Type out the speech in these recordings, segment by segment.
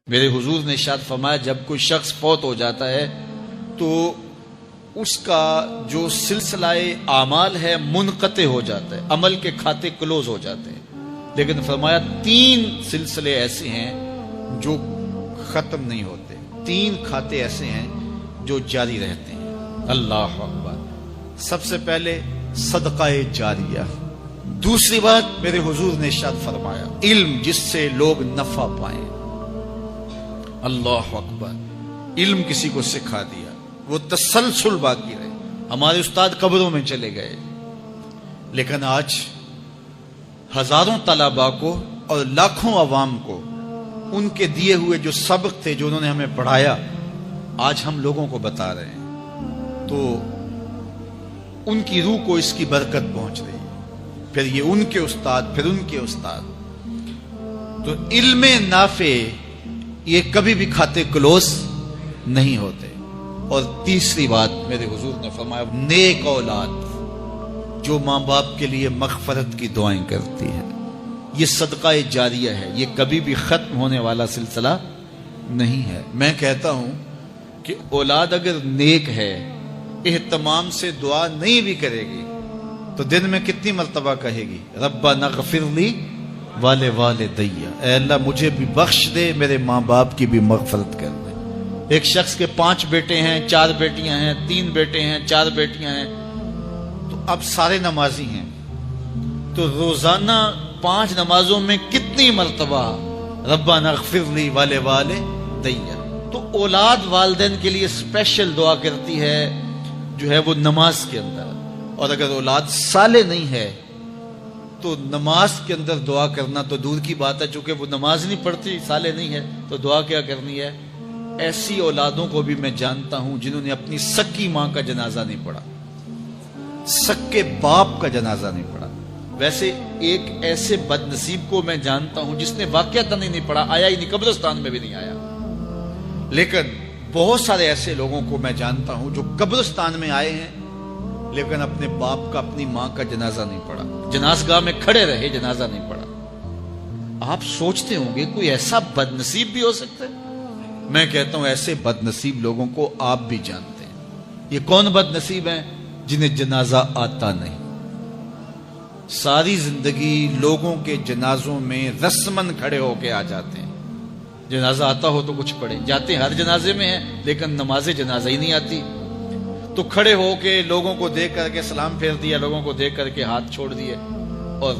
میرے حضور نے ارشاد فرمایا جب کوئی شخص فوت ہو جاتا ہے تو اس کا جو سلسلہ اعمال ہے منقطع ہو جاتا ہے، عمل کے کھاتے کلوز ہو جاتے ہیں، لیکن فرمایا 3 سلسلے ایسے ہیں جو ختم نہیں ہوتے، 3 کھاتے ایسے ہیں جو جاری رہتے ہیں۔ اللہ اکبر۔ سب سے پہلے صدقہ جاریہ، دوسری بات میرے حضور نے ارشاد فرمایا علم جس سے لوگ نفع پائیں۔ اللہ اکبر۔ علم کسی کو سکھا دیا، وہ تسلسل باقی رہے۔ ہمارے استاد قبروں میں چلے گئے، لیکن آج ہزاروں طلباء کو اور لاکھوں عوام کو ان کے دیے ہوئے جو سبق تھے جو انہوں نے ہمیں پڑھایا آج ہم لوگوں کو بتا رہے ہیں، تو ان کی روح کو اس کی برکت پہنچ رہی ہے، پھر یہ ان کے استاد، پھر ان کے استاد۔ تو علم نافع یہ کبھی بھی کھاتے کلوز نہیں ہوتے۔ اور تیسری بات میرے حضور نے فرمایا نیک اولاد جو ماں باپ کے لیے مغفرت کی دعائیں کرتی ہے، یہ صدقہ جاریہ ہے، یہ کبھی بھی ختم ہونے والا سلسلہ نہیں ہے۔ میں کہتا ہوں کہ اولاد اگر نیک ہے، اہتمام سے دعا نہیں بھی کرے گی تو دن میں کتنی مرتبہ کہے گی ربنا اغفر لی والدی، اے اللہ مجھے بھی بخش دے، میرے ماں باپ کی بھی مغفرت کر دے۔ ایک شخص کے 5 بیٹے ہیں، 4 بیٹیاں ہیں، 3 بیٹے ہیں، 4 بیٹیاں ہیں، تو اب سارے نمازی ہیں، تو روزانہ 5 نمازوں میں کتنی مرتبہ ربنا اغفر لی والدی۔ تو اولاد والدین کے لیے اسپیشل دعا کرتی ہے جو ہے وہ نماز کے اندر، اور اگر اولاد صالح نہیں ہے تو نماز کے اندر دعا کرنا تو دور کی بات ہے، چونکہ وہ نماز نہیں پڑھتی، صالح نہیں ہے، تو دعا کیا کرنی ہے؟ ایسی اولادوں کو بھی میں جانتا ہوں جنہوں نے اپنی سکی ماں کا جنازہ نہیں پڑھا، سکے باپ کا جنازہ نہیں پڑھا۔ ویسے ایک ایسے بد نصیب کو میں جانتا ہوں جس نے واقعتاً ہی نہیں پڑھا، آیا ہی نہیں، قبرستان میں بھی نہیں آیا، لیکن بہت سارے ایسے لوگوں کو میں جانتا ہوں جو قبرستان میں آئے ہیں لیکن اپنے باپ کا، اپنی ماں کا جنازہ نہیں پڑھا، جنازگاہ میں کھڑے رہے، جنازہ نہیں پڑھا۔ آپ سوچتے ہوں گے کوئی ایسا بد نصیب بھی ہو سکتا ہے؟ میں کہتا ہوں ایسے بد نصیب لوگوں کو آپ بھی جانتے ہیں۔ یہ کون بد نصیب ہیں؟ جنہیں جنازہ آتا نہیں، ساری زندگی لوگوں کے جنازوں میں رسمن کھڑے ہو کے آ جاتے ہیں، جنازہ آتا ہو تو کچھ پڑھے، جاتے ہیں ہر جنازے میں ہیں لیکن نماز جنازہ ہی نہیں آتی، تو کھڑے ہو کے لوگوں کو دیکھ کر کے سلام پھیر دیا، لوگوں کو دیکھ کر کے ہاتھ چھوڑ دیے، اور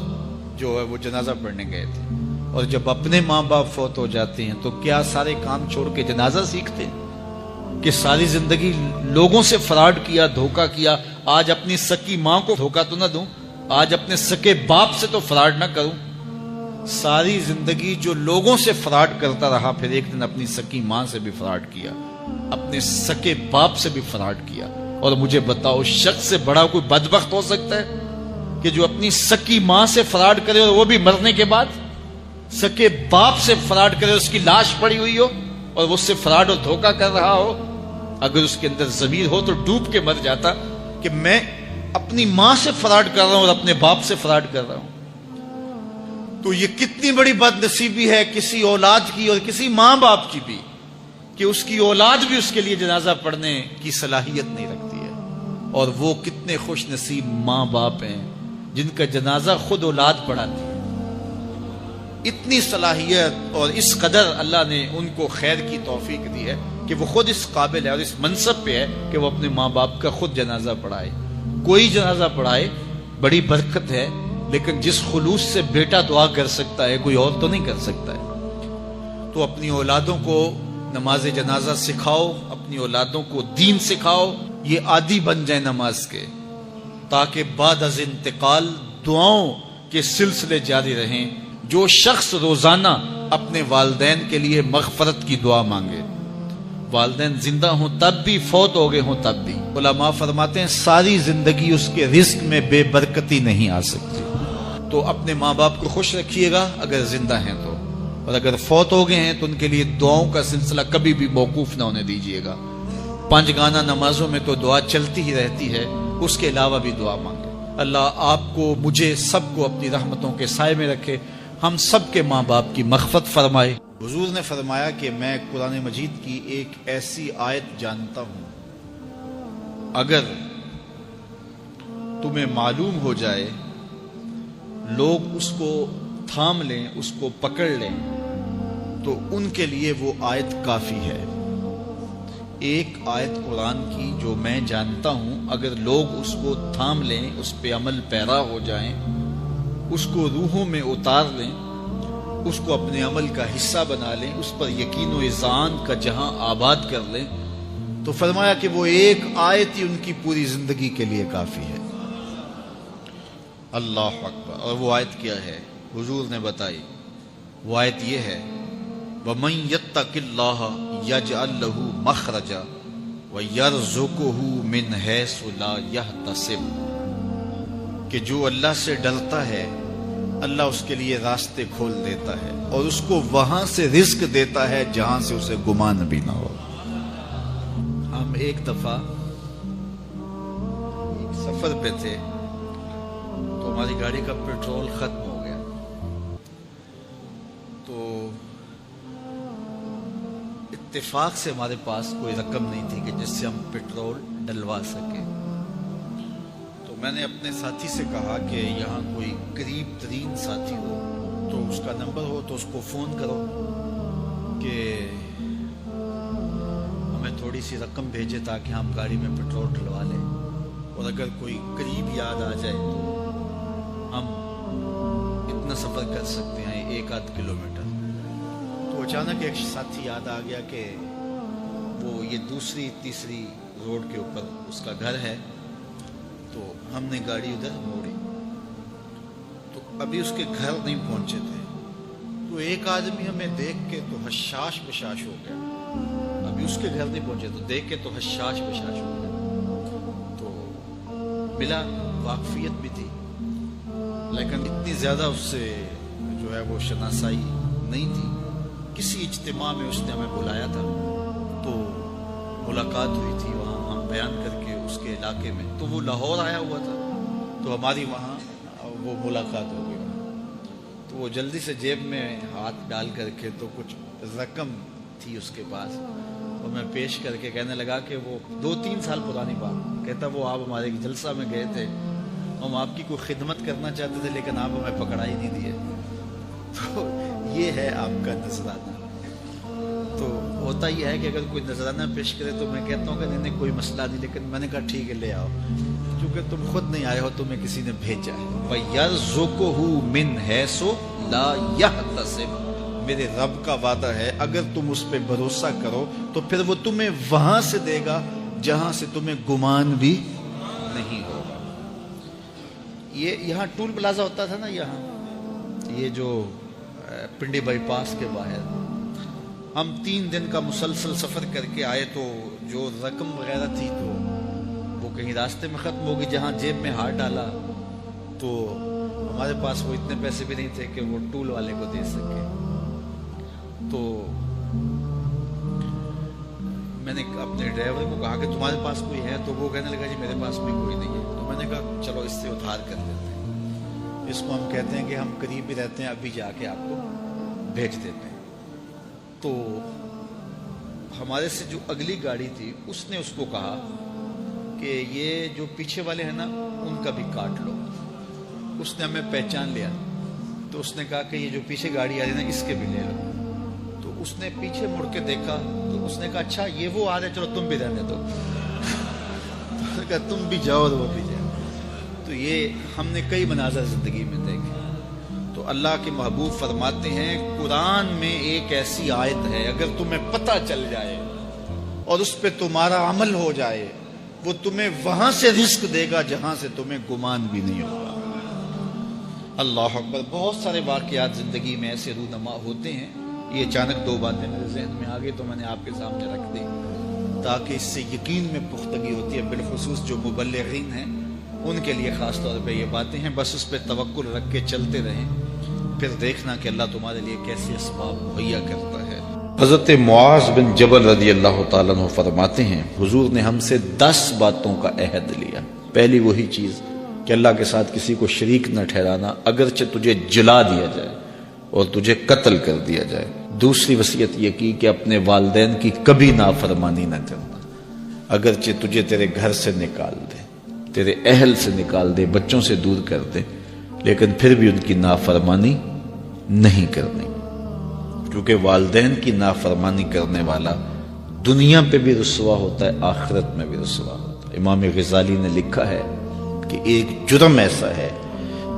جو ہے وہ جنازہ پڑھنے گئے تھے۔ اور جب اپنے ماں باپ فوت ہو جاتے ہیں تو کیا سارے کام چھوڑ کے جنازہ سیکھتے ہیں کہ ساری زندگی لوگوں سے فراڈ کیا، دھوکہ کیا، آج اپنی سکی ماں کو دھوکہ تو نہ دوں، آج اپنے سکے باپ سے تو فراڈ نہ کروں۔ ساری زندگی جو لوگوں سے فراڈ کرتا رہا، پھر ایک دن اپنی سکی ماں سے بھی فراڈ کیا، اپنے سکے باپ سے بھی فراڈ کیا۔ اور مجھے بتاؤ شخص سے بڑا کوئی بدبخت ہو سکتا ہے کہ جو اپنی سکی ماں سے فراڈ کرے اور وہ بھی مرنے کے بعد، سکے باپ سے فراڈ کرے، اس کی لاش پڑی ہوئی ہو اور وہ اس سے فراڈ اور دھوکہ کر رہا ہو؟ اگر اس کے اندر ضمیر ہو تو ڈوب کے مر جاتا کہ میں اپنی ماں سے فراڈ کر رہا ہوں اور اپنے باپ سے فراڈ کر رہا ہوں۔ تو یہ کتنی بڑی بد نصیبی ہے کسی اولاد کی اور کسی ماں باپ کی بھی کہ اس کی اولاد بھی اس کے لیے جنازہ پڑھنے کی صلاحیت نہیں رکھتی ہے۔ اور وہ کتنے خوش نصیب ماں باپ ہیں جن کا جنازہ خود اولاد پڑھاتی ہے۔ اتنی صلاحیت اور اس قدر اللہ نے ان کو خیر کی توفیق دی ہے کہ وہ خود اس قابل ہے اور اس منصب پہ ہے کہ وہ اپنے ماں باپ کا خود جنازہ پڑھائے۔ کوئی جنازہ پڑھائے بڑی برکت ہے، لیکن جس خلوص سے بیٹا دعا کر سکتا ہے کوئی اور تو نہیں کر سکتا ہے۔ تو اپنی اولادوں کو نماز جنازہ سکھاؤ، اپنی اولادوں کو دین سکھاؤ، یہ عادی بن جائیں نماز کے، تاکہ بعد از انتقال دعاؤں کے سلسلے جاری رہیں۔ جو شخص روزانہ اپنے والدین کے لیے مغفرت کی دعا مانگے، والدین زندہ ہوں تب بھی، فوت ہو گئے ہوں تب بھی، علماء فرماتے ہیں ساری زندگی اس کے رزق میں بے برکتی نہیں آ سکتی۔ تو اپنے ماں باپ کو خوش رکھیے گا اگر زندہ ہیں تو، اور اگر فوت ہو گئے ہیں تو ان کے لیے دعاؤں کا سلسلہ کبھی بھی موقوف نہ ہونے دیجیے گا۔ 5 گانا نمازوں میں تو دعا چلتی ہی رہتی ہے، اس کے علاوہ بھی دعا مانگے۔ اللہ آپ کو، مجھے، سب کو اپنی رحمتوں کے سائے میں رکھے، ہم سب کے ماں باپ کی مغفرت فرمائے۔ حضور نے فرمایا کہ میں قرآن مجید کی ایک ایسی آیت جانتا ہوں، اگر تمہیں معلوم ہو جائے، لوگ اس کو تھام لیں، اس کو پکڑ لیں، تو ان کے لیے وہ آیت کافی ہے۔ ایک آیت قرآن کی جو میں جانتا ہوں، اگر لوگ اس کو تھام لیں، اس پہ عمل پیرا ہو جائیں، اس کو روحوں میں اتار لیں، اس کو اپنے عمل کا حصہ بنا لیں، اس پر یقین و اذعان کا جہاں آباد کر لیں، تو فرمایا کہ وہ ایک آیت ہی ان کی پوری زندگی کے لیے کافی ہے۔ اللہ اکبر۔ اور وہ آیت کیا ہے؟ حضور نے بتائی، وہ آیت یہ ہے، وَمَن يَتَّقِ اللَّهَ يَجْعَل لَّهُ مَخْرَجًا وَيَرْزُقْهُ مِنْ حَيْثُ لَا يَحْتَسِبُ، کہ جو اللہ سے ڈرتا ہے اللہ اس کے لیے راستے کھول دیتا ہے اور اس کو وہاں سے رزق دیتا ہے جہاں سے اسے گمان بھی نہ ہو۔ ہم ایک دفعہ ایک سفر پہ تھے تو ہماری گاڑی کا پیٹرول ختم ہو گیا، تو اتفاق سے ہمارے پاس کوئی رقم نہیں تھی کہ جس سے ہم پیٹرول ڈلوا سکیں۔ تو میں نے اپنے ساتھی سے کہا کہ یہاں کوئی قریب ترین ساتھی ہو تو اس کا نمبر ہو تو اس کو فون کرو کہ ہمیں تھوڑی سی رقم بھیجے تاکہ ہم گاڑی میں پیٹرول ڈلوا لیں، اور اگر کوئی قریب یاد آ جائے تو ہم اتنا سفر کر سکتے ہیں، 1-8 کلومیٹر۔ تو اچانک ایک ساتھی یاد آ گیا کہ وہ یہ دوسری تیسری روڈ کے اوپر اس کا گھر ہے، تو ہم نے گاڑی ادھر موڑی، تو ابھی اس کے گھر نہیں پہنچے تھے، تو ایک آدمی ہمیں دیکھ کے تو حشاش بشاش ہو گیا، ابھی اس کے گھر نہیں پہنچے تو دیکھ کے تو حشاش بشاش ہو گیا۔ تو ملا، واقفیت بھی تھی، لیکن اتنی زیادہ اس سے جو ہے وہ شناسائی نہیں تھی۔ کسی اجتماع میں اس نے ہمیں بلایا تھا تو ملاقات ہوئی تھی وہاں، ہم بیان کر کے اس کے علاقے میں، تو وہ لاہور آیا ہوا تھا تو ہماری وہاں وہ ملاقات ہو گئی۔ تو وہ جلدی سے جیب میں ہاتھ ڈال کر کے تو کچھ رقم تھی اس کے پاس، اور میں پیش کر کے کہنے لگا کہ وہ 2-3 سال پرانی بات، کہتا وہ آپ ہمارے جلسہ میں گئے تھے، ہم آپ کی کوئی خدمت کرنا چاہتے تھے لیکن آپ ہمیں پکڑا ہی نہیں دیے۔ تو یہ ہے آپ کا نذرانہ۔ تو ہوتا ہی ہے کہ اگر کوئی نذرانہ پیش کرے تو میں کہتا ہوں کہ نہیں کوئی مسئلہ نہیں، لیکن میں نے کہا ٹھیک ہے لے آؤ، کیونکہ تم خود نہیں آئے ہو، تمہیں کسی نے بھیجا ہے۔ وَيَرْزُقُهُ مِنْ حَيْثُ لَا يَحْتَسِبُ، میرے رب کا وعدہ ہے اگر تم اس پہ بھروسہ کرو تو پھر وہ تمہیں وہاں سے دے گا جہاں سے تمہیں گمان بھی نہیں ہوگا۔ یہ یہاں ٹول پلازا ہوتا تھا نا، یہاں یہ جو پنڈی بائی پاس کے باہر، ہم 3 دن کا مسلسل سفر کر کے آئے، تو جو رقم وغیرہ تھی تو وہ کہیں راستے میں ختم ہوگی، جہاں جیب میں ہاتھ ڈالا تو ہمارے پاس وہ اتنے پیسے بھی نہیں تھے کہ وہ ٹول والے کو دے سکے۔ تو میں نے اپنے ڈرائیور کو کہا کہ تمہارے پاس کوئی ہے؟ تو وہ کہنے لگا جی میرے پاس بھی کوئی نہیں ہے۔ تو میں نے کہا چلو اس سے ادھار کر دیتے ہیں، اس کو ہم کہتے ہیں کہ ہم قریب ہی رہتے ہیں، ابھی جا کے آپ کو بھیج دیتے ہیں۔ تو ہمارے سے جو اگلی گاڑی تھی اس نے اس کو کہا کہ یہ جو پیچھے والے ہیں نا ان کا بھی کاٹ لو۔ اس نے ہمیں پہچان لیا تو اس نے کہا کہ یہ جو پیچھے گاڑی آ رہی ہے نا اس کے بھی لے لو۔ تو اس نے پیچھے مڑ کے دیکھا تو اس نے کہا اچھا یہ وہ آ رہے، چلو تم بھی رہنے دو۔ تو کہا تم بھی جاؤ اور وہ بھی جائے۔ تو یہ ہم نے کئی مناظر زندگی میں دیکھے۔ تو اللہ کے محبوب فرماتے ہیں قرآن میں ایک ایسی آیت ہے اگر تمہیں پتہ چل جائے اور اس پہ تمہارا عمل ہو جائے، وہ تمہیں وہاں سے رزق دے گا جہاں سے تمہیں گمان بھی نہیں ہوگا۔ اللہ اکبر۔ بہت سارے واقعات زندگی میں ایسے رونما ہوتے ہیں، یہ اچانک 2 باتیں میرے ذہن میں آ گئی تو میں نے آپ کے سامنے رکھ دی تاکہ اس سے یقین میں پختگی ہوتی ہے، بالخصوص جو مبلغین ہیں ان کے لیے خاص طور پہ یہ باتیں ہیں۔ بس اس پہ توکل رکھ کے چلتے رہیں، پھر دیکھنا کہ اللہ تمہارے لیے کیسے اسباب مہیا کرتا ہے۔ حضرت معاذ بن جبل رضی اللہ تعالیٰ عنہ فرماتے ہیں حضور نے ہم سے 10 باتوں کا عہد لیا۔ پہلی وہی چیز کہ اللہ کے ساتھ کسی کو شریک نہ ٹھہرانا، اگرچہ تجھے جلا دیا جائے اور تجھے قتل کر دیا جائے۔ دوسری وصیت یہ کی کہ اپنے والدین کی کبھی نافرمانی نہ کرنا، اگرچہ تجھے تیرے گھر سے نکال دے، تیرے اہل سے نکال دے، بچوں سے دور کر دے، لیکن پھر بھی ان کی نافرمانی نہیں کرنی، کیونکہ والدین کی نافرمانی کرنے والا دنیا پہ بھی رسوا ہوتا ہے، آخرت میں بھی رسوا ہوتا ہے۔ امام غزالی نے لکھا ہے کہ ایک جرم ایسا ہے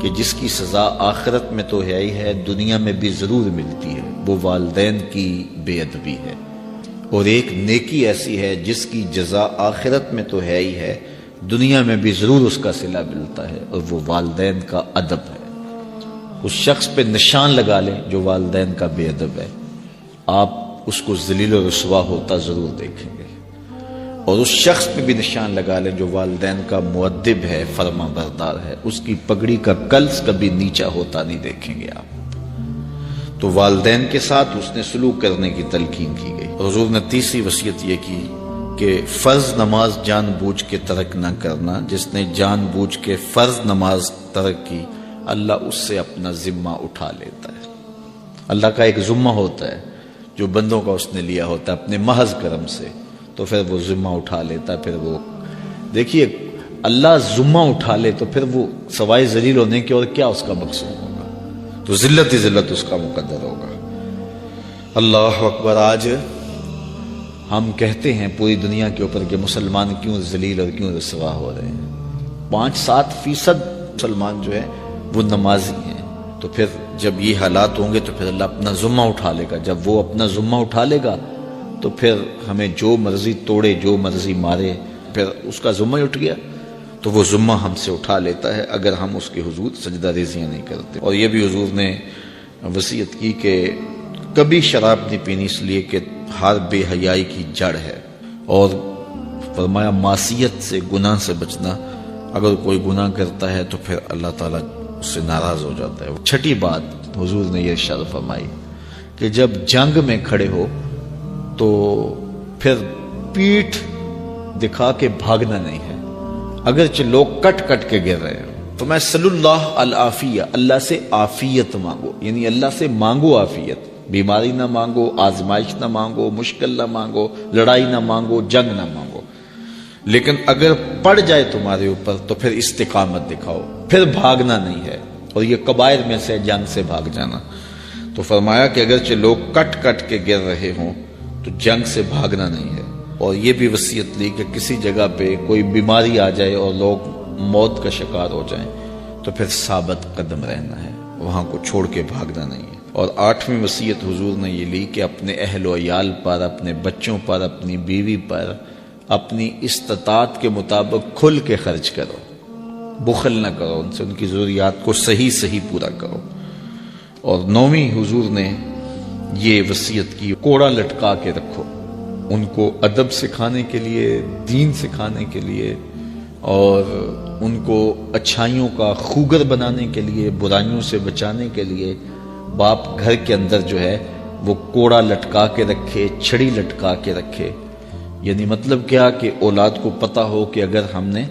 کہ جس کی سزا آخرت میں تو ہے ہی ہے، دنیا میں بھی ضرور ملتی ہے، وہ والدین کی بے ادبی ہے، اور ایک نیکی ایسی ہے جس کی جزا آخرت میں تو ہے ہی ہے، دنیا میں بھی ضرور اس کا صلہ ملتا ہے، اور وہ والدین کا ادب ہے۔ اس شخص پہ نشان لگا لیں جو والدین کا بے ادب ہے، آپ اس کو ذلیل و رسوا ہوتا ضرور دیکھیں گے، اور اس شخص پہ بھی نشان لگا لیں جو والدین کا مؤدب ہے، فرما بردار ہے، اس کی پگڑی کا کلس کبھی نیچا ہوتا نہیں دیکھیں گے آپ۔ تو والدین کے ساتھ اس نے سلوک کرنے کی تلقین کی گئی۔ حضور نے تیسری وصیت یہ کی کہ فرض نماز جان بوجھ کے ترک نہ کرنا، جس نے جان بوجھ کے فرض نماز ترک کی اللہ اس سے اپنا ذمہ اٹھا لیتا ہے۔ اللہ کا ایک ذمہ ہوتا ہے جو بندوں کا اس نے لیا ہوتا ہے اپنے محض کرم سے، تو پھر وہ ذمہ اٹھا لیتا ہے۔ پھر وہ دیکھیے اللہ ذمہ اٹھا لے تو پھر وہ سوائے ذلیل ہونے کے اور کیا اس کا مقصود ہوگا، تو ذلت ہی ذلت اس کا مقدر ہوگا۔ اللہ اکبر۔ آج ہم کہتے ہیں پوری دنیا کے اوپر کہ مسلمان کیوں ذلیل اور کیوں رسوا ہو رہے ہیں، 5-7% مسلمان جو ہے وہ نمازی ہیں، تو پھر جب یہ حالات ہوں گے تو پھر اللہ اپنا ذمہ اٹھا لے گا۔ جب وہ اپنا ذمہ اٹھا لے گا تو پھر ہمیں جو مرضی توڑے، جو مرضی مارے، پھر اس کا ذمہ اٹھ گیا تو وہ ذمہ ہم سے اٹھا لیتا ہے اگر ہم اس کے حضور سجدہ ریزیاں نہیں کرتے۔ اور یہ بھی حضور نے وصیت کی کہ کبھی شراب نہیں پینی، اس لیے کہ ہر بے حیائی کی جڑ ہے، اور فرمایا معصیت سے، گناہ سے بچنا، اگر کوئی گناہ کرتا ہے تو پھر اللہ تعالیٰ اس سے ناراض ہو جاتا ہے۔ چھٹی بات حضور نے یہ ارشاد فرمائی کہ جب جنگ میں کھڑے ہو تو پھر پیٹھ دکھا کے بھاگنا نہیں ہے، اگرچہ لوگ کٹ کٹ کے گر رہے ہیں تو میں صلی اللہ العافیہ، اللہ سے عافیت مانگو، یعنی اللہ سے مانگو عافیت، بیماری نہ مانگو، آزمائش نہ مانگو، مشکل نہ مانگو، لڑائی نہ مانگو، جنگ نہ مانگو، لیکن اگر پڑ جائے تمہارے اوپر تو پھر استقامت دکھاؤ، پھر بھاگنا نہیں ہے، اور یہ کبائر میں سے جنگ سے بھاگ جانا۔ تو فرمایا کہ اگرچہ لوگ کٹ کٹ کے گر رہے ہوں تو جنگ سے بھاگنا نہیں ہے، اور یہ بھی وصیت لی کہ کسی جگہ پہ کوئی بیماری آ جائے اور لوگ موت کا شکار ہو جائیں تو پھر ثابت قدم رہنا ہے، وہاں کو چھوڑ کے بھاگنا نہیں ہے۔ اور 8ویں وصیت حضور نے یہ لی کہ اپنے اہل و عیال پر، اپنے بچوں پر، اپنی بیوی پر اپنی استطاعت کے مطابق کھل کے خرچ کرو، بخل نہ کرو، ان سے ان کی ضروریات کو صحیح پورا کرو۔ اور 9ویں حضور نے یہ وصیت کی کوڑا لٹکا کے رکھو، ان کو ادب سکھانے کے لیے، دین سکھانے کے لیے، اور ان کو اچھائیوں کا خوگر بنانے کے لیے، برائیوں سے بچانے کے لیے باپ گھر کے اندر جو ہے وہ کوڑا لٹکا کے رکھے، چھڑی لٹکا کے رکھے۔ یعنی مطلب کیا کہ اولاد کو پتہ ہو کہ اگر ہم نے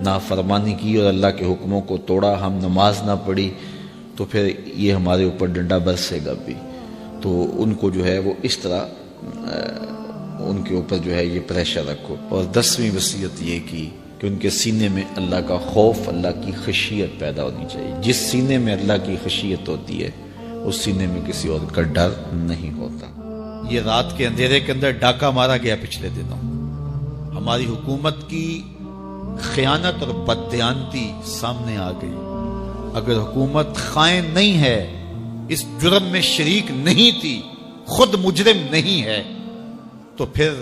نافرمانی کی اور اللہ کے حکموں کو توڑا، ہم نماز نہ پڑھی، تو پھر یہ ہمارے اوپر ڈنڈا برسے گا بھی۔ تو ان کو جو ہے وہ اس طرح ان کے اوپر جو ہے یہ پریشر رکھو۔ اور 10ویں وصیت یہ کی کہ ان کے سینے میں اللہ کا خوف، اللہ کی خشیت پیدا ہونی چاہیے۔ جس سینے میں اللہ کی خشیت ہوتی ہے اس سینے میں کسی اور کا ڈر نہیں ہوتا۔ یہ رات کے اندھیرے کے اندر ڈاکہ مارا گیا پچھلے دنوں، ہماری حکومت کی خیانت اور بددیانتی سامنے آ گئی۔ اگر حکومت خائن نہیں ہے، اس جرم میں شریک نہیں تھی، خود مجرم نہیں ہے، تو پھر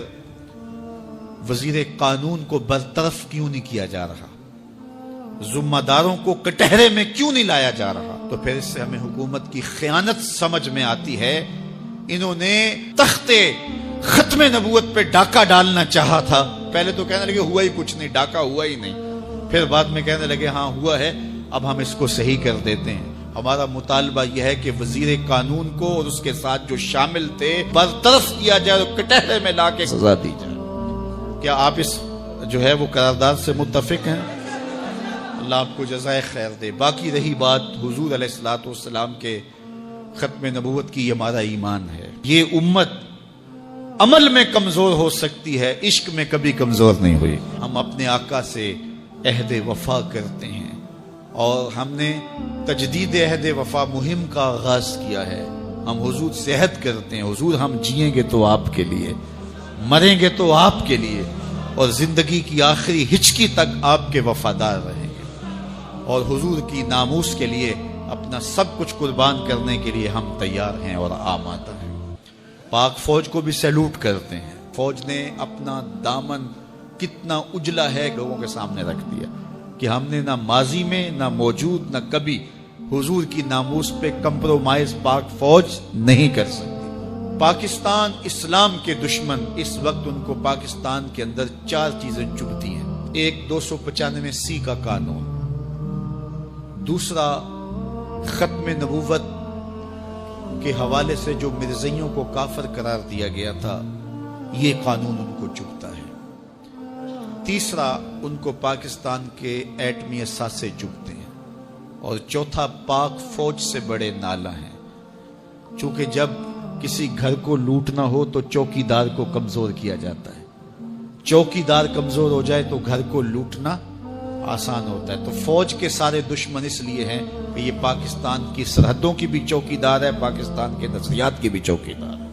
وزیر قانون کو برطرف کیوں نہیں کیا جا رہا؟ ذمہ داروں کو کٹہرے میں کیوں نہیں لایا جا رہا؟ تو پھر اس سے ہمیں حکومت کی خیانت سمجھ میں آتی ہے۔ انہوں نے تخت ختم نبوت پہ ڈاکہ ڈالنا چاہا تھا، پہلے تو کہنے لگے ہوا ہی کچھ نہیں، ڈاکہ ہوا ہی نہیں، پھر بعد میں کہنے لگے ہاں ہوا ہے، اب ہم اس کو صحیح کر دیتے ہیں۔ ہمارا مطالبہ یہ ہے کہ وزیر قانون کو اور اس کے ساتھ جو شامل تھے برطرف کیا جائے اور کٹہرے میں لا کے سزا دی جائے۔ کیا آپ اس جو ہے وہ قرارداد سے متفق ہیں؟ اللہ آپ کو جزائے خیر دے۔ باقی رہی بات حضور علیہ الصلوۃ والسلام کے ختم نبوت کی، یہ ہمارا ایمان ہے۔ یہ امت عمل میں کمزور ہو سکتی ہے، عشق میں کبھی کمزور نہیں ہوئی۔ ہم اپنے آقا سے عہد وفا کرتے ہیں اور ہم نے تجدید عہد وفا مہم کا آغاز کیا ہے۔ ہم حضور سے عہد کرتے ہیں، حضور ہم جئیں گے تو آپ کے لیے، مریں گے تو آپ کے لیے، اور زندگی کی آخری ہچکی تک آپ کے وفادار رہیں گے، اور حضور کی ناموس کے لیے اپنا سب کچھ قربان کرنے کے لیے ہم تیار ہیں اور آمادہ ہیں۔ پاک فوج کو بھی سیلوٹ کرتے ہیں۔ فوج نے اپنا دامن کتنا اجلا ہے لوگوں کے سامنے رکھ دیا کہ ہم نے نہ ماضی میں نہ موجود نہ کبھی حضور کی ناموس پہ کمپرومائز پاک فوج نہیں کر سکتی۔ پاکستان اسلام کے دشمن اس وقت ان کو پاکستان کے اندر 4 چیزیں چبھتی ہیں۔ ایک 295C کا قانون، دوسرا ختم نبوت کے حوالے سے جو مرزائیوں کو کافر قرار دیا گیا تھا، یہ قانون ان کو چبھتا ہے۔ تیسرا ان کو پاکستان کے ایٹمی اثاثے چبھتے ہیں، اور چوتھا پاک فوج سے بڑے نالہ ہیں، چونکہ جب کسی گھر کو لوٹنا ہو تو چوکی دار کو کمزور کیا جاتا ہے، چوکی دار کمزور ہو جائے تو گھر کو لوٹنا آسان ہوتا ہے۔ تو فوج کے سارے دشمن اس لیے ہیں کہ یہ پاکستان کی سرحدوں کی بھی چوکی دار ہے، پاکستان کے نظریات کی بھی چوکی دار ہے۔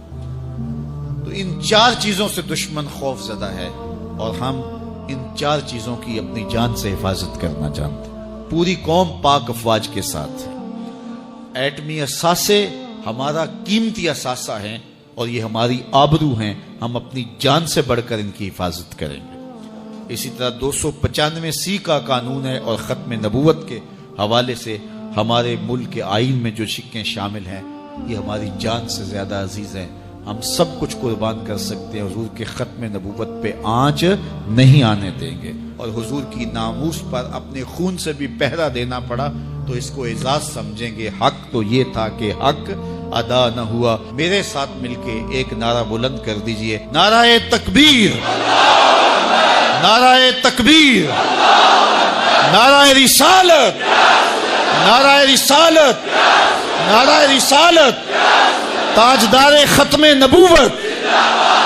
تو ان 4 چیزوں سے دشمن خوف زدہ ہے، اور ہم ان 4 چیزوں کی اپنی جان سے حفاظت کرنا چاہتے ہیں۔ پوری قوم پاک افواج کے ساتھ ہے۔ ایٹمی اثاثے ہمارا قیمتی اثاثہ ہیں اور یہ ہماری آبرو ہیں، ہم اپنی جان سے بڑھ کر ان کی حفاظت کریں گے۔ اسی طرح 295C کا قانون ہے، اور ختم نبوت کے حوالے سے ہمارے ملک کے آئین میں جو شقیں شامل ہیں یہ ہماری جان سے زیادہ عزیز ہیں۔ ہم سب کچھ قربان کر سکتے ہیں، حضور کے ختم نبوت پہ آنچ نہیں آنے دیں گے، اور حضور کی ناموس پر اپنے خون سے بھی پہرا دینا پڑا تو اس کو اعزاز سمجھیں گے۔ حق تو یہ تھا کہ حق ادا نہ ہوا۔ میرے ساتھ مل کے ایک نعرہ بلند کر دیجئے، نعرہ تکبیر، نعرہ تکبیر، نعرہ رسالت، نعرہ رسالت، نعرہ رسالت، تاجدار ختم نبوت،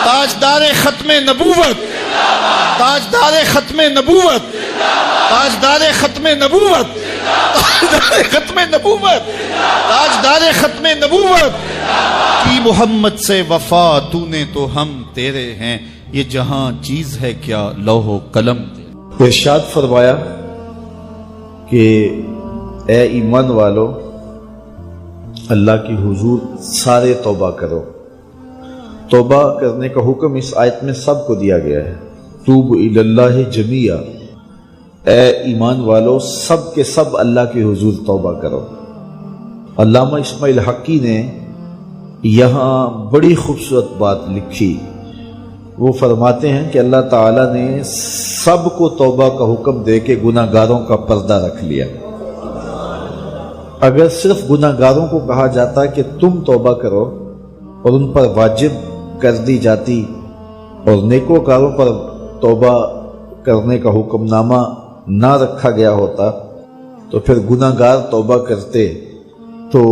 تاجدار ختم نبوت، تاجدار ختم نبوت، تاجدار ختم نبوت، تاجدار ختم نبوت، تاجدار ختم نبوت کی محمد سے وفا، تو نے تو ہم تیرے ہیں، یہ جہاں چیز ہے کیا لوح و قلم۔ ارشاد فرمایا کہ اے ایمان والو، اللہ کی حضور سارے توبہ کرو۔ توبہ کرنے کا حکم اس آیت میں سب کو دیا گیا ہے۔ توب الی اللہ جمیعا، اے ایمان والو سب کے سب اللہ کے حضور توبہ کرو۔ علامہ اسماعیل حقی نے یہاں بڑی خوبصورت بات لکھی۔ وہ فرماتے ہیں کہ اللہ تعالیٰ نے سب کو توبہ کا حکم دے کے گناہ گاروں کا پردہ رکھ لیا۔ اگر صرف گناہ گاروں کو کہا جاتا کہ تم توبہ کرو اور ان پر واجب کر دی جاتی، اور نیکوکاروں پر توبہ کرنے کا حکم نامہ نہ رکھا گیا ہوتا، تو پھر گناہ گار توبہ کرتے تو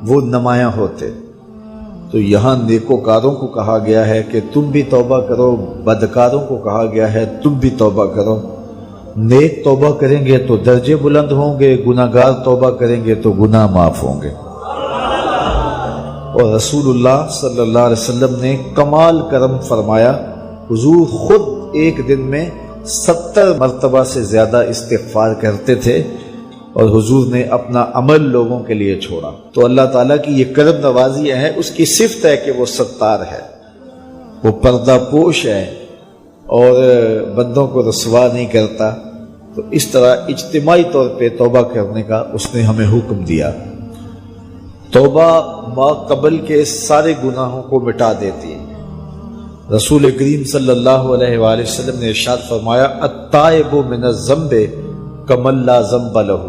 وہ نمایاں ہوتے۔ تو یہاں نیکوکاروں کو کہا گیا ہے کہ تم بھی توبہ کرو، بدکاروں کو کہا گیا ہے تم بھی توبہ کرو۔ نیک توبہ کریں گے تو درجے بلند ہوں گے، گناہ گار توبہ کریں گے تو گناہ معاف ہوں گے۔ اور رسول اللہ صلی اللہ علیہ وسلم نے کمال کرم فرمایا، حضور خود ایک دن میں 70 مرتبہ سے زیادہ استغفار کرتے تھے، اور حضور نے اپنا عمل لوگوں کے لیے چھوڑا۔ تو اللہ تعالیٰ کی یہ کرم نوازی ہے، اس کی صفت ہے کہ وہ ستار ہے، وہ پردہ پوش ہے اور بندوں کو رسوا نہیں کرتا۔ تو اس طرح اجتماعی طور پہ توبہ کرنے کا اس نے ہمیں حکم دیا۔ توبہ ما قبل کے سارے گناہوں کو مٹا دیتی ہے۔ رسول کریم صلی اللہ علیہ وآلہ وسلم نے ارشاد فرمایا، التائب من الذنب کمن لا ذنب لہ،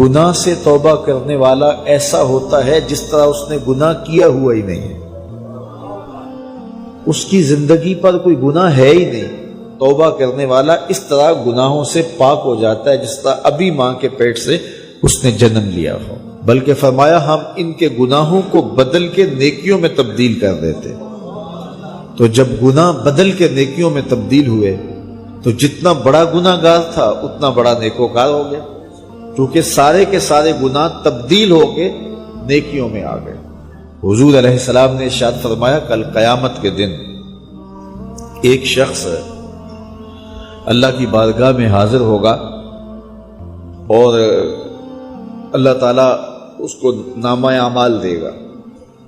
گناہ سے توبہ کرنے والا ایسا ہوتا ہے جس طرح اس نے گناہ کیا ہوا ہی نہیں ہے، اس کی زندگی پر کوئی گناہ ہے ہی نہیں۔ توبہ کرنے والا اس طرح گناہوں سے پاک ہو جاتا ہے جس طرح ابھی ماں کے پیٹ سے اس نے جنم لیا ہو۔ بلکہ فرمایا ہم ان کے گناہوں کو بدل کے نیکیوں میں تبدیل کر دیتے. تو جب گناہ بدل کے نیکیوں میں تبدیل ہوئے تو جتنا بڑا گناہ گار تھا اتنا بڑا نیکوکار ہو گیا، کیونکہ سارے کے سارے گناہ تبدیل ہو کے نیکیوں میں آ گئے. حضور علیہ السلام نے ارشاد فرمایا کل قیامت کے دن ایک شخص اللہ کی بارگاہ میں حاضر ہوگا اور اللہ تعالیٰ اس کو نامہ اعمال دے گا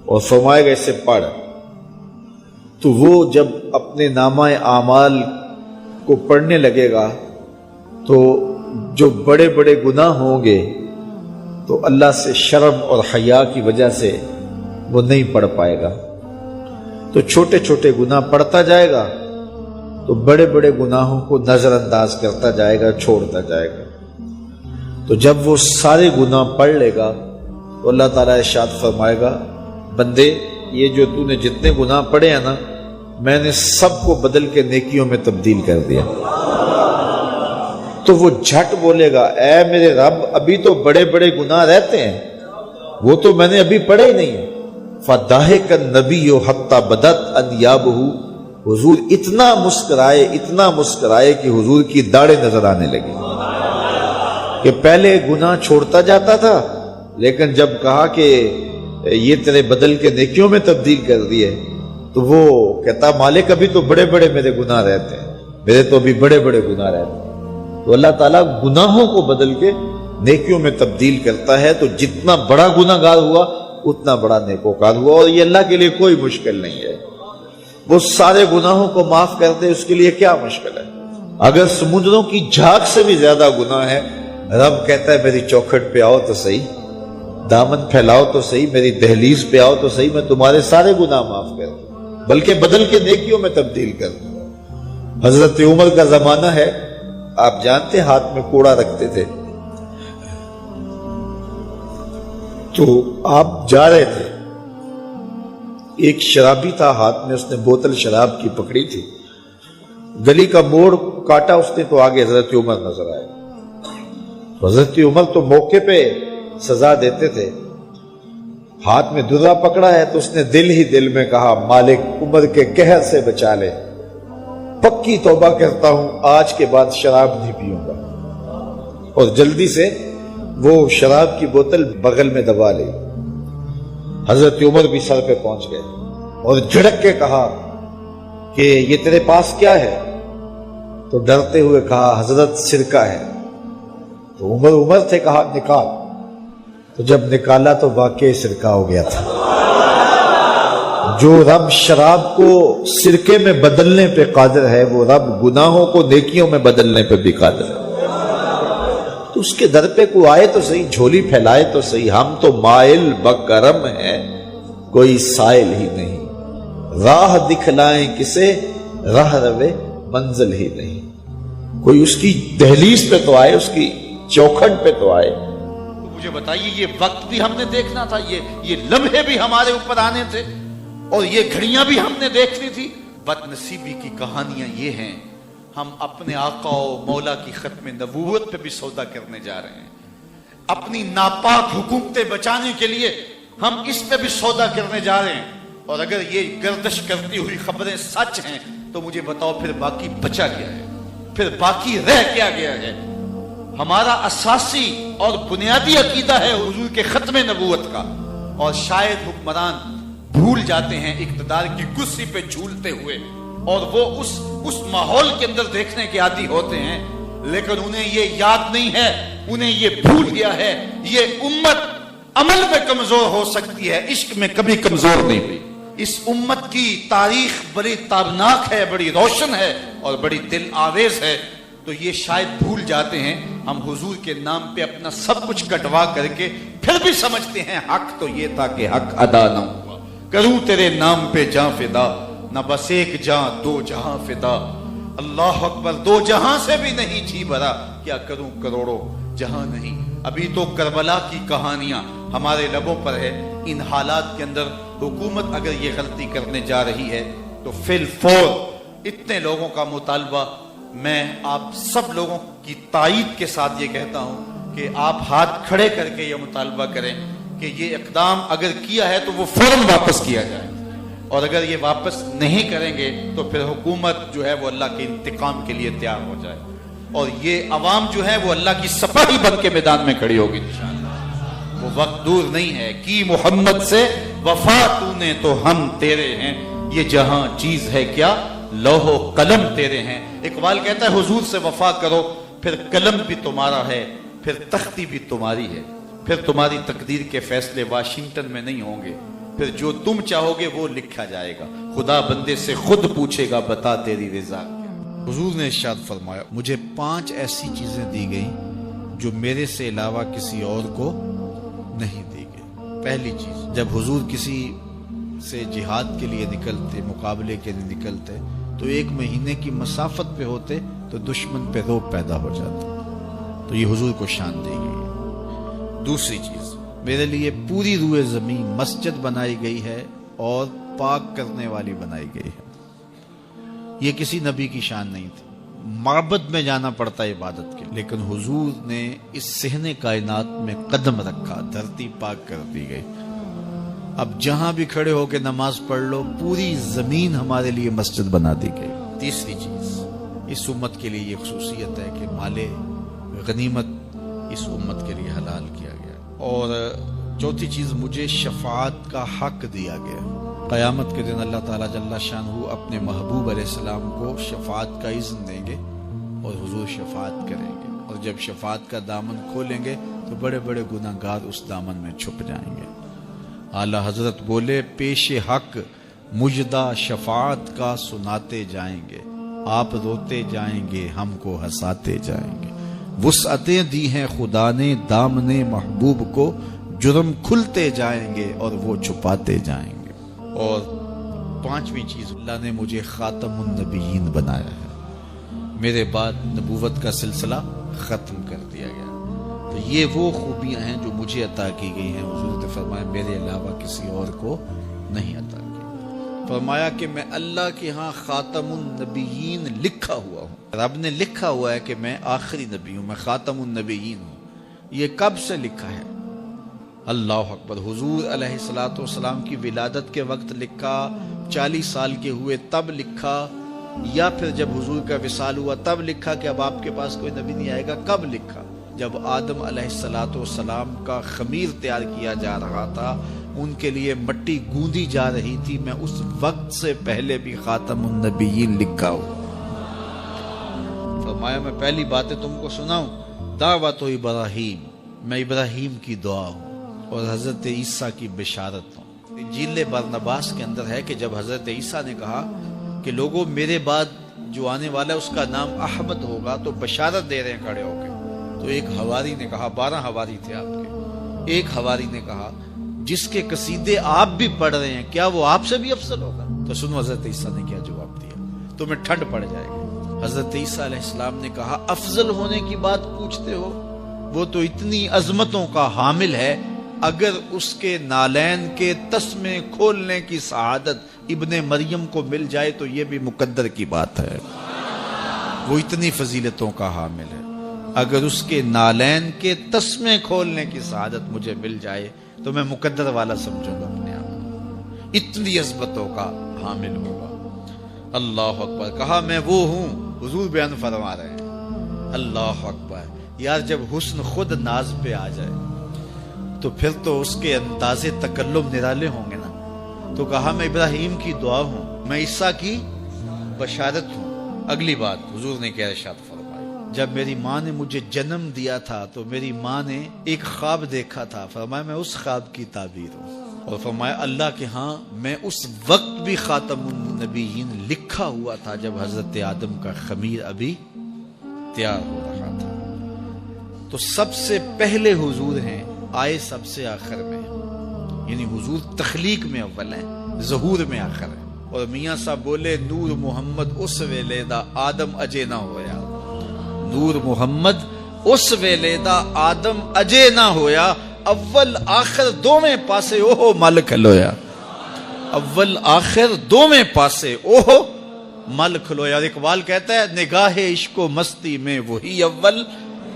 اور فرمائے گا اسے پڑھ. تو وہ جب اپنے نامہ اعمال کو پڑھنے لگے گا تو جو بڑے بڑے گناہ ہوں گے تو اللہ سے شرم اور حیا کی وجہ سے وہ نہیں پڑھ پائے گا. تو چھوٹے چھوٹے گناہ پڑھتا جائے گا تو بڑے بڑے گناہوں کو نظر انداز کرتا جائے گا، چھوڑتا جائے گا. تو جب وہ سارے گناہ پڑھ لے گا تو اللہ تعالیٰ ارشاد فرمائے گا بندے یہ جو تو نے جتنے گناہ پڑھے ہیں نا میں نے سب کو بدل کے نیکیوں میں تبدیل کر دیا. تو وہ جھٹ بولے گا اے میرے رب ابھی تو بڑے بڑے گناہ رہتے ہیں، وہ تو میں نے ابھی پڑھے ہی نہیں ہیں. فَضَحِكَ النَّبِيُّ حَتَّى بَدَتْ أَنْيَابُهُ حضور اتنا مسکرائے کہ حضور کی داڑھیں نظر آنے لگی. کہ پہلے گناہ چھوڑتا جاتا تھا لیکن جب کہا کہ یہ تیرے بدل کے نیکیوں میں تبدیل کر دیے تو وہ کہتا مالک ابھی تو بڑے بڑے میرے گناہ رہتے ہیں، میرے تو ابھی بڑے بڑے گناہ رہتے ہیں. تو اللہ تعالیٰ گناہوں کو بدل کے نیکیوں میں تبدیل کرتا ہے. تو جتنا بڑا گناہ گار ہوا اتنا بڑا نیکوکار ہوا، اور یہ اللہ کے لیے کوئی مشکل نہیں ہے. وہ سارے گناہوں کو معاف کر دے اس کے لیے کیا مشکل ہے. اگر سمندروں کی جھاگ سے بھی زیادہ گناہ ہے رب کہتا ہے میری چوکھٹ پہ آؤ تو صحیح، دامن پھیلاؤ تو صحیح، میری دہلیز پہ آؤ تو صحیح، میں تمہارے سارے گناہ معاف کر دوں بلکہ بدل کے نیکیوں میں تبدیل کر دوں. حضرت عمر کا زمانہ ہے، آپ جانتے ہاتھ میں کوڑا رکھتے تھے. تو آپ جا رہے تھے، ایک شرابی تھا ہاتھ میں، اس نے بوتل شراب کی پکڑی تھی، گلی کا موڑ کاٹا اس نے تو آگے حضرت عمر نظر آئے. حضرت عمر تو موقع پہ سزا دیتے تھے، ہاتھ میں درا پکڑا ہے تو اس نے دل ہی دل میں کہا مالک عمر کے قہر سے بچا لے، پکی توبہ کرتا ہوں آج کے بعد شراب نہیں پیوں گا. اور جلدی سے وہ شراب کی بوتل بغل میں دبا لی. حضرت عمر بھی سر پہ پہنچ گئے اور جھڑک کے کہا کہ یہ تیرے پاس کیا ہے؟ تو ڈرتے ہوئے کہا حضرت سرکہ ہے. تو عمر تھے، کہا نکال. تو جب نکالا تو واقعی سرکہ ہو گیا تھا. جو رب شراب کو سرکے میں بدلنے پہ قادر ہے وہ رب گناہوں کو نیکیوں میں بدلنے پہ بھی قادر ہے. تو اس کے در پہ کوئی آئے تو صحیح، جھولی پھیلائے تو صحیح. ہم تو مائل بکرم ہیں کوئی سائل ہی نہیں، راہ دکھلائیں کسے راہ روے منزل ہی نہیں. کوئی اس کی دہلیز پہ تو آئے، اس کی چوکھٹ پہ تو آئے. مجھے بتائیے یہ وقت بھی ہم نے دیکھنا تھا، یہ لمحے بھی ہمارے اوپر آنے تھے اور یہ گھڑیاں بھی ہم نے دیکھنی تھی. بد نصیبی کی کہانیاں یہ ہیں ہم اپنے آقا و مولا کی ختم نبوت پہ بھی سودا کرنے جا رہے ہیں. اپنی ناپاک حکومتیں بچانے کے لیے ہم اس پہ بھی سودا کرنے جا رہے ہیں. اور اگر یہ گردش کرتی ہوئی خبریں سچ ہیں تو مجھے بتاؤ پھر باقی بچا گیا ہے، پھر باقی رہ کیا گیا ہے. ہمارا اساسی اور بنیادی عقیدہ ہے حضور کے ختم نبوت کا، اور شاید حکمران بھول جاتے ہیں اقتدار کی کرسی پہ جھولتے ہوئے، اور وہ اس ماحول کے اندر دیکھنے کے عادی ہوتے ہیں، لیکن انہیں یہ یاد نہیں ہے، انہیں یہ بھول گیا ہے یہ امت عمل میں کمزور ہو سکتی ہے، عشق میں کبھی کمزور نہیں ہوئی. اس امت کی تاریخ بڑی تابناک ہے، بڑی روشن ہے اور بڑی دل آویز ہے. تو یہ شاید بھول جاتے ہیں ہم حضور کے نام پہ اپنا سب کچھ کٹوا کر کے پھر بھی سمجھتے ہیں حق تو یہ تھا کہ حق ادا نہ ہوا. کروں تیرے نام پہ جاں فدا، نہ بس ایک جاں دو جہاں فدا. اللہ اکبر، دو جہاں سے بھی نہیں جی بھرا، کیا کروں کروڑوں جہاں نہیں. ابھی تو کربلا کی کہانیاں ہمارے لبوں پر ہے. ان حالات کے اندر حکومت اگر یہ غلطی کرنے جا رہی ہے تو فی الفور اتنے لوگوں کا مطالبہ، میں آپ سب لوگوں کی تائید کے ساتھ یہ کہتا ہوں کہ آپ ہاتھ کھڑے کر کے یہ مطالبہ کریں کہ یہ اقدام اگر کیا ہے تو وہ فوراً واپس کیا جائے، اور اگر یہ واپس نہیں کریں گے تو پھر حکومت جو ہے وہ اللہ کے انتقام کے لیے تیار ہو جائے، اور یہ عوام جو ہے وہ اللہ کی سپاہی بن کے میدان میں کھڑی ہوگی انشاءاللہ۔ وہ وقت دور نہیں ہے، کی محمد سے وفا تو نے تو ہم تیرے ہیں، یہ جہاں چیز ہے کیا لوح و قلم تیرے ہیں۔ اقبال کہتا ہے حضور سے وفا کرو، پھر قلم بھی تمہارا ہے، پھر تختی بھی تمہاری ہے، پھر تمہاری تقدیر کے فیصلے واشنگٹن میں نہیں ہوں گے، پھر جو تم چاہو گے وہ لکھا جائے گا، خدا بندے سے خود پوچھے گا بتا تیری رضا کیا۔ حضور نے ارشاد فرمایا مجھے 5 ایسی چیزیں دی گئیں جو میرے سے علاوہ کسی اور کو نہیں دی گئی۔ پہلی چیز، جب حضور کسی سے جہاد کے لیے نکلتے، مقابلے کے لیے نکلتے تو 1 مہینے کی مسافت پہ ہوتے تو دشمن پہ رعب پیدا ہو جاتا، تو یہ حضور کو شان دی گئی۔ دوسری چیز، میرے لیے پوری روئے زمین مسجد بنائی گئی ہے اور پاک کرنے والی بنائی گئی ہے۔ یہ کسی نبی کی شان نہیں تھی، معبد میں جانا پڑتا ہے عبادت کے، لیکن حضور نے اس صحن کائنات میں قدم رکھا، دھرتی پاک کر دی گئی۔ اب جہاں بھی کھڑے ہو کے نماز پڑھ لو، پوری زمین ہمارے لیے مسجد بنا دی گئی۔ تیسری چیز، اس امت کے لیے یہ خصوصیت ہے کہ مال غنیمت اس امت کے لیے حلال کیا گیا، اور چوتھی چیز، مجھے شفاعت کا حق دیا گیا۔ قیامت کے دن اللہ تعالیٰ جل شانہ اپنے محبوب علیہ السلام کو شفاعت کا اذن دیں گے اور حضور شفاعت کریں گے، اور جب شفاعت کا دامن کھولیں گے تو بڑے بڑے گناہگار اس دامن میں چھپ جائیں گے۔ اعلیٰ حضرت بولے پیش حق مجدہ شفاعت کا سناتے جائیں گے، آپ روتے جائیں گے ہم کو ہنساتے جائیں گے، وسعتیں دی ہیں خدا نے دامن محبوب کو، جرم کھلتے جائیں گے اور وہ چھپاتے جائیں گے۔ اور 5ویں چیز، اللہ نے مجھے خاتم النبیین بنایا ہے، میرے بعد نبوت کا سلسلہ ختم کر دیا گیا۔ تو یہ وہ خوبیاں ہیں جو مجھے عطا کی گئی ہیں، حضور نے فرمایا میرے علاوہ کسی اور کو نہیں عطا کی۔ فرمایا کہ میں اللہ کے ہاں خاتم النبیین لکھا ہوا ہوں، رب نے لکھا ہوا ہے کہ میں آخری نبی ہوں، میں خاتم النبیین ہوں۔ یہ کب سے لکھا ہے؟ اللہ اکبر، حضور علیہ الصلوۃ والسلام کی ولادت کے وقت لکھا، 40 سال کے ہوئے تب لکھا، یا پھر جب حضور کا وصال ہوا تب لکھا کہ اب آپ کے پاس کوئی نبی نہیں آئے گا؟ کب لکھا؟ جب آدم علیہ الصلوۃ والسلام کا خمیر تیار کیا جا رہا تھا، ان کے لیے مٹی گوندی جا رہی تھی، میں اس وقت سے پہلے بھی خاتم النبیین لکھا ہوں۔ فرمایا میں پہلی باتیں تم کو سناؤں، دعوت ابراہیم، میں ابراہیم کی دعا ہوں اور حضرت عیسیٰ کی بشارت ہوں۔ انجیل برنباس کے اندر ہے کہ جب حضرت عیسیٰ نے کہا کہ لوگوں میرے بعد جو آنے والا ہے اس کا نام احمد ہوگا، تو بشارت دے رہے ہیں کھڑے ہو کے، تو ایک حواری نے کہا، 12 حواری تھے آپ کے، ایک حواری نے کہا جس کے قصیدے آپ بھی پڑھ رہے ہیں کیا وہ آپ سے بھی افضل ہوگا؟ تو سنو حضرت عیسیٰ نے کیا جواب دیا، تمہیں ٹھنڈ پڑ جائے گی۔ حضرت عیسیٰ علیہ السلام نے کہا افضل ہونے کی بات پوچھتے ہو، وہ تو اتنی عظمتوں کا حامل ہے، اگر اس کے نالین کے تسمے کھولنے کی سعادت ابن مریم کو مل جائے تو یہ بھی مقدر کی بات ہے، وہ اتنی فضیلتوں کا حامل ہے۔ اگر اس کے نالین کے تسمے کھولنے کی سعادت مجھے مل جائے تو میں مقدر والا سمجھوں گا اپنے آپ کو، اتنی عظمتوں کا حامل ہوگا۔ اللہ اکبر، کہا میں وہ ہوں، حضور بیان فرما رہے ہیں۔ اللہ اکبر، یار جب حسن خود ناز پہ آ جائے تو پھر تو اس کے انداز تکلم نرالے ہوں گے نا۔ تو کہا میں ابراہیم کی دعا ہوں، میں عیسیٰ کی بشارت ہوں۔ اگلی بات حضور نے کیا ارشاد فرمایا، جب میری ماں نے مجھے جنم دیا تھا تو میری ماں نے ایک خواب دیکھا تھا، فرمایا میں اس خواب کی تعبیر ہوں، اور فرمایا اللہ کے ہاں میں اس وقت بھی خاتم النبیین لکھا ہوا تھا جب حضرت آدم کا خمیر ابھی تیار ہو رہا تھا۔ تو سب سے پہلے حضور ہیں، آئے سب سے آخر میں، یعنی حضور تخلیق میں اول ہیں، ظہور میں آخر ہیں۔ اور میاں صاحب بولے نور محمد اس ویلے دا آدم اجے نہ ہویا، نور محمد اس ویلے دا آدم اجے نہ ہویا، اول آخر دوویں پاسے اوہ مل کھلویا، اول آخر دوویں پاسے اوہ مل کھلویا۔ اور اقبال کہتا ہے نگاہ عشق و مستی میں وہی اول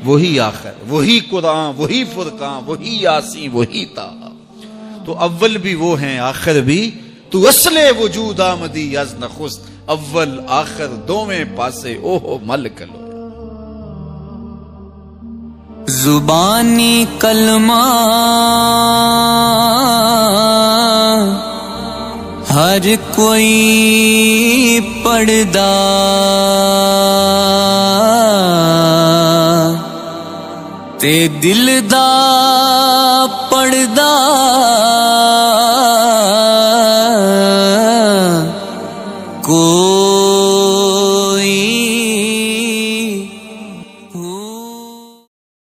وہی آخر، وہی قرآن، وہی فرقان، وہی یاسین، وہی طٰہٰ۔ تو اول بھی وہ ہیں، آخر بھی۔ تو اصل وجود آمدی از نخست، اول آخر دوویں پاسے اوہ مل کلو۔ زبانی کلمہ ہر کوئی پڑھدا، تے دل دا پڑھدا